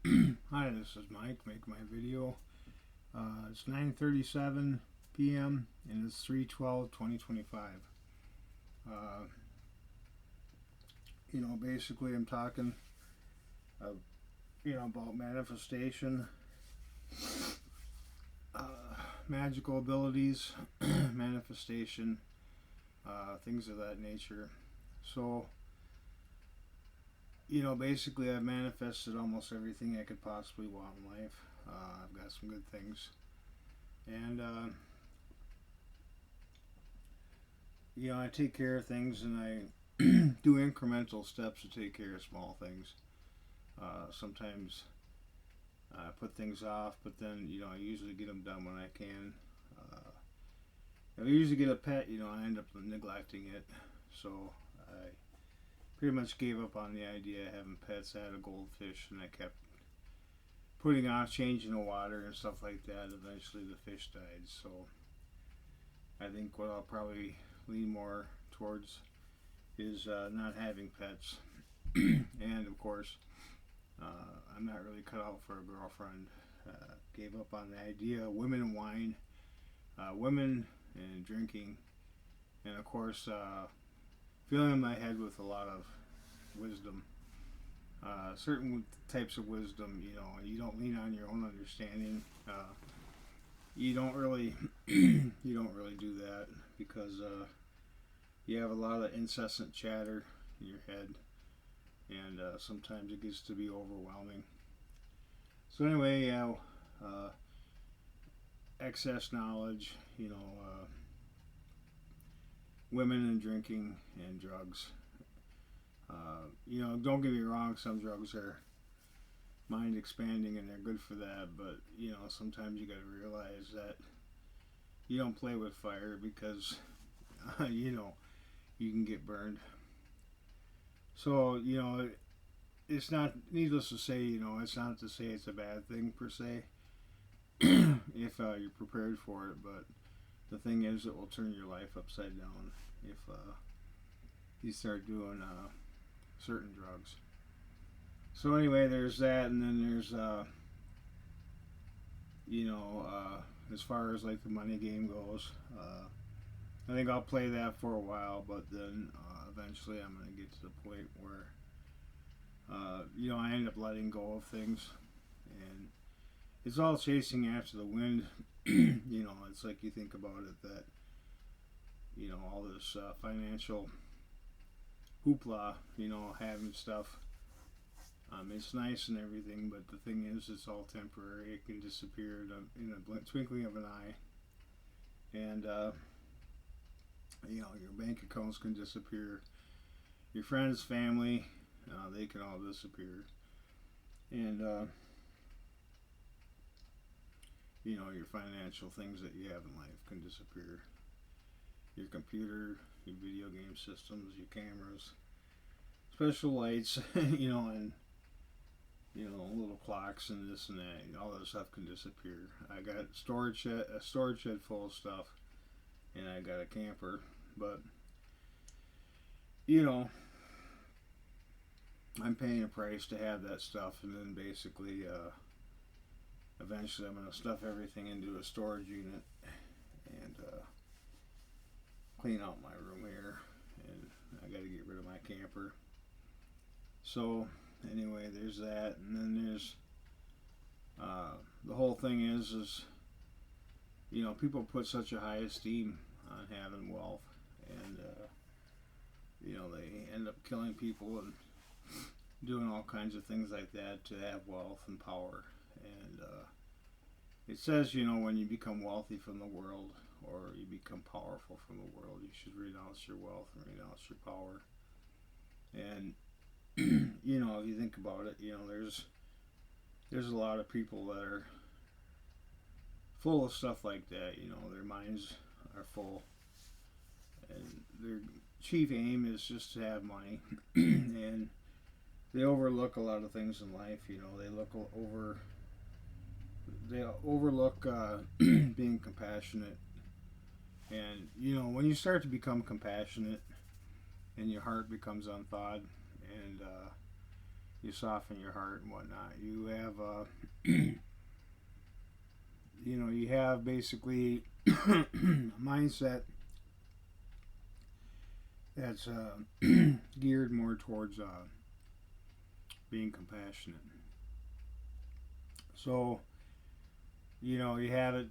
Hi, this is Mike making my video. It's 9:37 p.m. and it's 3/12/2025. Uh, basically, I'm talking, uh, about manifestation, magical abilities, manifestation, things of that nature. So, basically, I've manifested almost everything I could possibly want in life. I've got some good things, and I take care of things, and I do incremental steps to take care of small things. Sometimes I put things off, but then I usually get them done when I can. If I usually get a pet, I end up neglecting it, so I pretty much gave up on the idea of having pets. I had a goldfish, and I kept putting off changing the water and stuff like that. Eventually, the fish died, so I think what I'll probably lean more towards is not having pets. And of course, I'm not really cut out for a girlfriend. Gave up on the idea of women and wine, women and drinking, and of course, filling my head with a lot of wisdom. Certain types of wisdom, you don't lean on your own understanding. You don't really, you don't really do that because you have a lot of incessant chatter in your head, and sometimes it gets to be overwhelming. So anyway, excess knowledge, women and drinking and drugs. Don't get me wrong, some drugs are mind expanding and they're good for that, but sometimes you got to realize that you don't play with fire because you can get burned. So it's not needless to say, it's not to say it's a bad thing per se if you're prepared for it, but the thing is, it will turn your life upside down if you start doing certain drugs. So anyway, there's that, and then there's as far as like the money game goes, I think I'll play that for a while, but then eventually I'm gonna get to the point where I end up letting go of things, and it's all chasing after the wind. It's like you think about it that all this financial hoopla, having stuff. It's nice and everything, but the thing is, it's all temporary. It can disappear in a twinkling of an eye, and your bank accounts can disappear. Your friends, family, they can all disappear, and your financial things that you have in life can disappear. Your computer, your video game systems, your cameras, special lights, and little clocks and this and that. All that stuff can disappear. I got a storage shed full of stuff, and I got a camper, but I'm paying a price to have that stuff, and then basically, eventually, I'm gonna stuff everything into a storage unit and clean out my room here, and I got to get rid of my camper. So anyway, there's that, and then there's the whole thing is people put such a high esteem on having wealth, and they end up killing people and doing all kinds of things like that to have wealth and power. And it says when you become wealthy from the world, or you become powerful from the world, you should renounce your wealth and renounce your power. And if you think about it, there's a lot of people that are full of stuff like that. Their minds are full, and their chief aim is just to have money, and they overlook a lot of things in life. They overlook being compassionate, and when you start to become compassionate, and your heart becomes unthawed, and you soften your heart and whatnot. You have you have basically a mindset that's geared more towards being compassionate. So you have it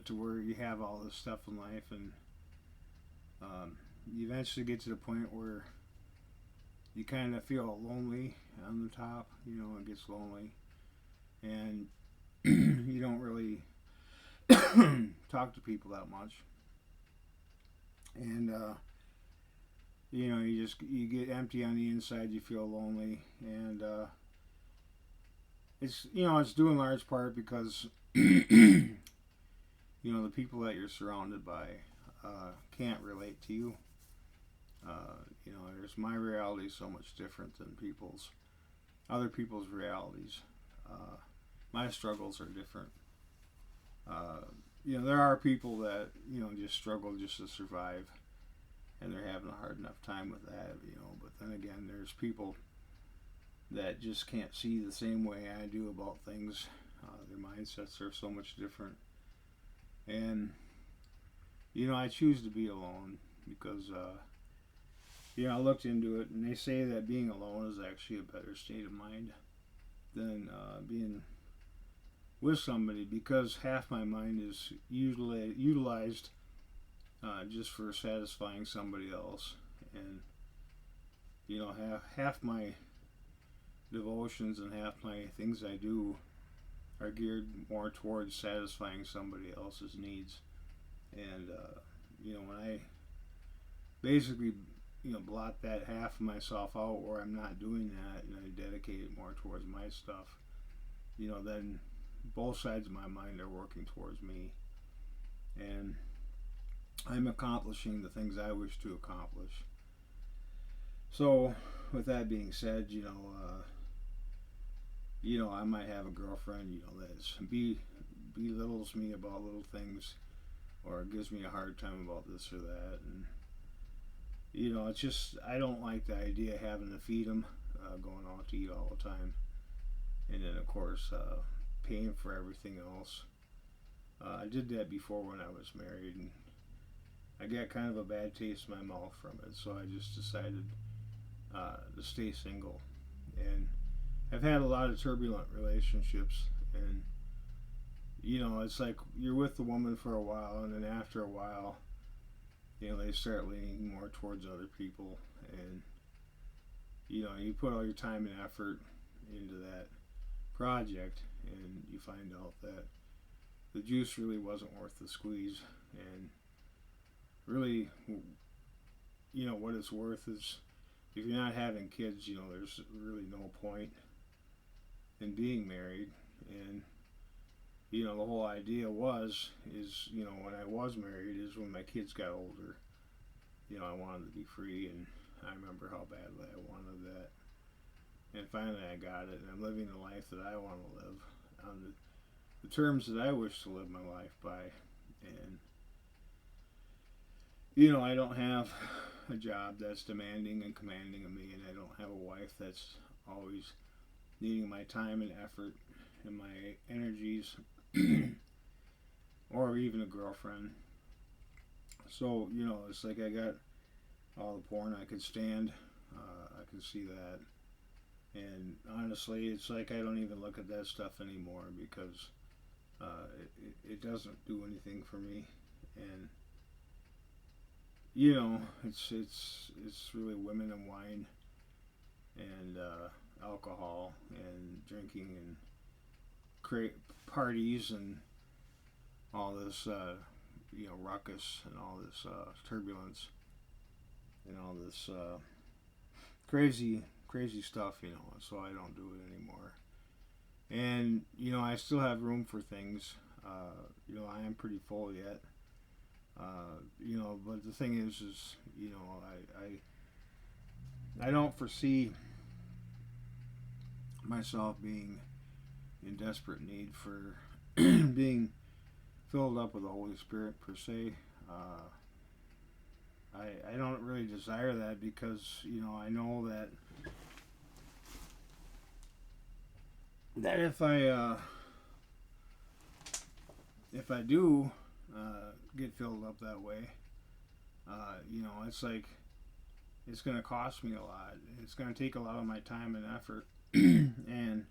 to where you have all this stuff in life, and you eventually get to the point where you kind of feel lonely on the top. It gets lonely, and you don't really talk to people that much, and you get empty on the inside. You feel lonely, and it's due in large part because the people that you're surrounded by can't relate to you. There's my reality is so much different than other people's realities. My struggles are different. There are people that just struggle just to survive, and they're having a hard enough time with that. But then again, there's people that just can't see the same way I do about things. Their mindsets are so much different, and I choose to be alone because I looked into it, and they say that being alone is actually a better state of mind than being with somebody, because half my mind is usually utilized just for satisfying somebody else, and half my devotions and half my things I do are geared more towards satisfying somebody else's needs. And when I basically blot that half of myself out where I'm not doing that, and I dedicate it more towards my stuff, then both sides of my mind are working towards me, and I'm accomplishing the things I wish to accomplish. So with that being said, I might have a girlfriend, that belittles me about little things, or gives me a hard time about this or that, and it's just, I don't like the idea of having to feed them, going out to eat all the time, and then of course paying for everything else. I did that before when I was married, and I got kind of a bad taste in my mouth from it, so I just decided to stay single. And I've had a lot of turbulent relationships, and it's like you're with the woman for a while, and then after a while, they start leaning more towards other people, and you put all your time and effort into that project, and you find out that the juice really wasn't worth the squeeze, and really, what it's worth is, if you're not having kids, there's really no point in being married. And the whole idea is when I was married, is when my kids got older, I wanted to be free, and I remember how badly I wanted that, and finally I got it, and I'm living the life that I want to live on the terms that I wish to live my life by. And I don't have a job that's demanding and commanding of me, and I don't have a wife that's always needing my time and effort and my energies, or even a girlfriend. So it's like I got all the porn I could stand. I can see that, and honestly, it's like I don't even look at that stuff anymore, because it doesn't do anything for me. And it's really women and wine, and alcohol and drinking and parties and all this ruckus and all this turbulence and all this crazy stuff. So I don't do it anymore. And I still have room for things. I am pretty full yet. But the thing is I don't foresee myself being in desperate need for being filled up with the Holy Spirit per se. I don't really desire that, because I know that that if I do get filled up that way, it's like it's gonna cost me a lot. It's gonna take a lot of my time and effort, and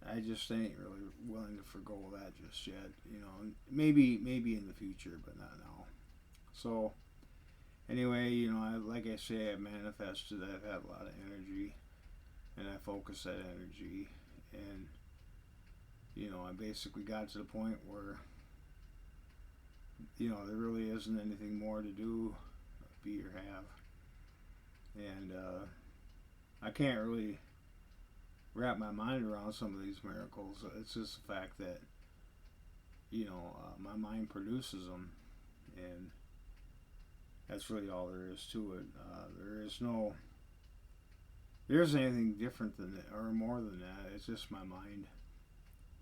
I just ain't really willing to forgo that just yet. Maybe in the future, but not now. So anyway, like I say, I manifested. I've had a lot of energy, and I focus that energy, and I basically got to the point where there really isn't anything more to do, be or have, and I can't really wrap my mind around some of these miracles. It's just the fact that my mind produces them, and that's really all there is to it. There isn't anything different than that or more than that. It's just my mind.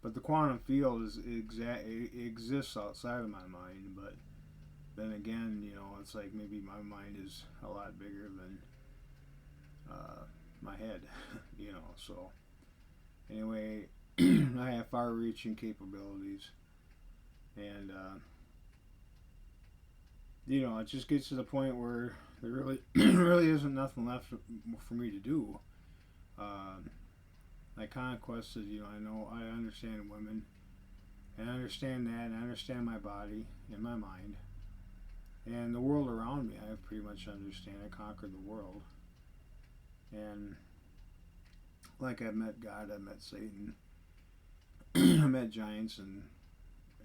But the quantum field it exists outside of my mind. But then again, it's like maybe my mind is a lot bigger than my head. So anyway, I have far-reaching capabilities, and it just gets to the point where there really really isn't nothing left for me to do. I conquested, I understand women, and I understand that, and I understand my body and my mind, and the world around me. I pretty much understand. I conquered the world, and like I've met God, I've met Satan, I met giants, and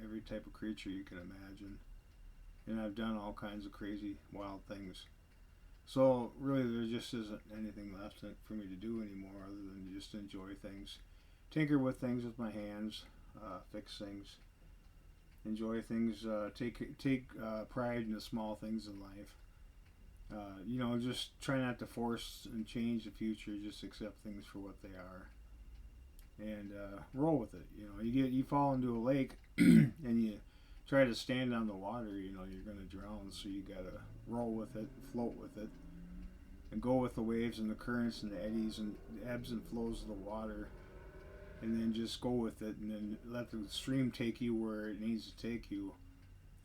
every type of creature you can imagine, and I've done all kinds of crazy, wild things. So really, there just isn't anything left for me to do anymore other than just enjoy things, tinker with things with my hands, fix things, enjoy things, take pride in the small things in life. Just try not to force and change the future. Just accept things for what they are, and roll with it. You fall into a lake and you try to stand on the water. You're gonna drown. So you gotta roll with it, float with it, and go with the waves and the currents and the eddies and the ebbs and flows of the water, and then just go with it, and then let the stream take you where it needs to take you,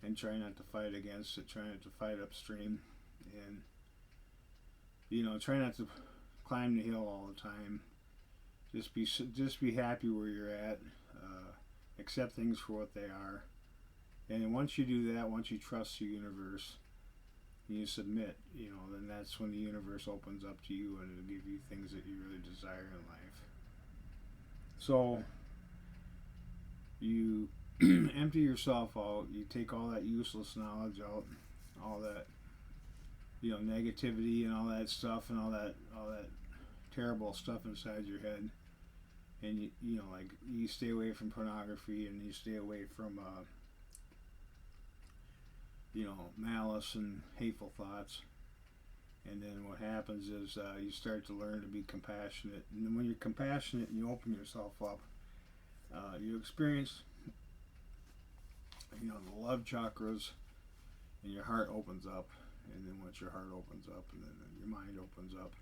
and try not to fight against it. Try not to fight upstream, and try not to climb the hill all the time. Just be happy where you're at. Accept things for what they are, and once you do that, once you trust the universe, and you submit, then that's when the universe opens up to you and it'll give you things that you really desire in life. So you empty yourself out. You take all that useless knowledge out, all that negativity and all that stuff, and all that terrible stuff inside your head, and you stay away from pornography, and you stay away from malice and hateful thoughts. And then what happens is you start to learn to be compassionate, and then when you're compassionate and you open yourself up, you experience the love chakras, and your heart opens up. And then once your heart opens up, and then your mind opens up.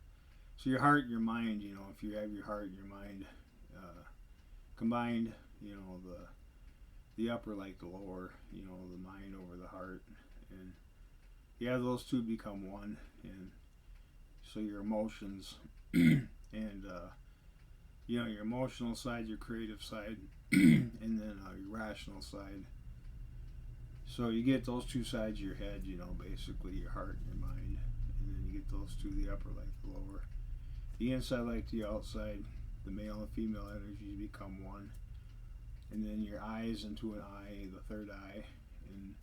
So your heart and your mind, if you have your heart and your mind combined, the upper like the lower, the mind over the heart, and those two become one. And so your emotions and your emotional side, your creative side, and then your rational side. So you get those two sides of your head, basically your heart and your mind, and then you get those two, the upper like the lower, the inside like the outside, the male and female energies become one, and then your eyes into an eye, the third eye, and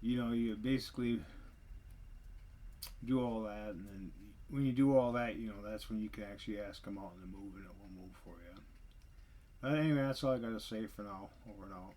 you basically do all that, and then when you do all that, that's when you can actually ask them out in the move, and it will move for you. But anyway, that's all I got to say for now. Over and out.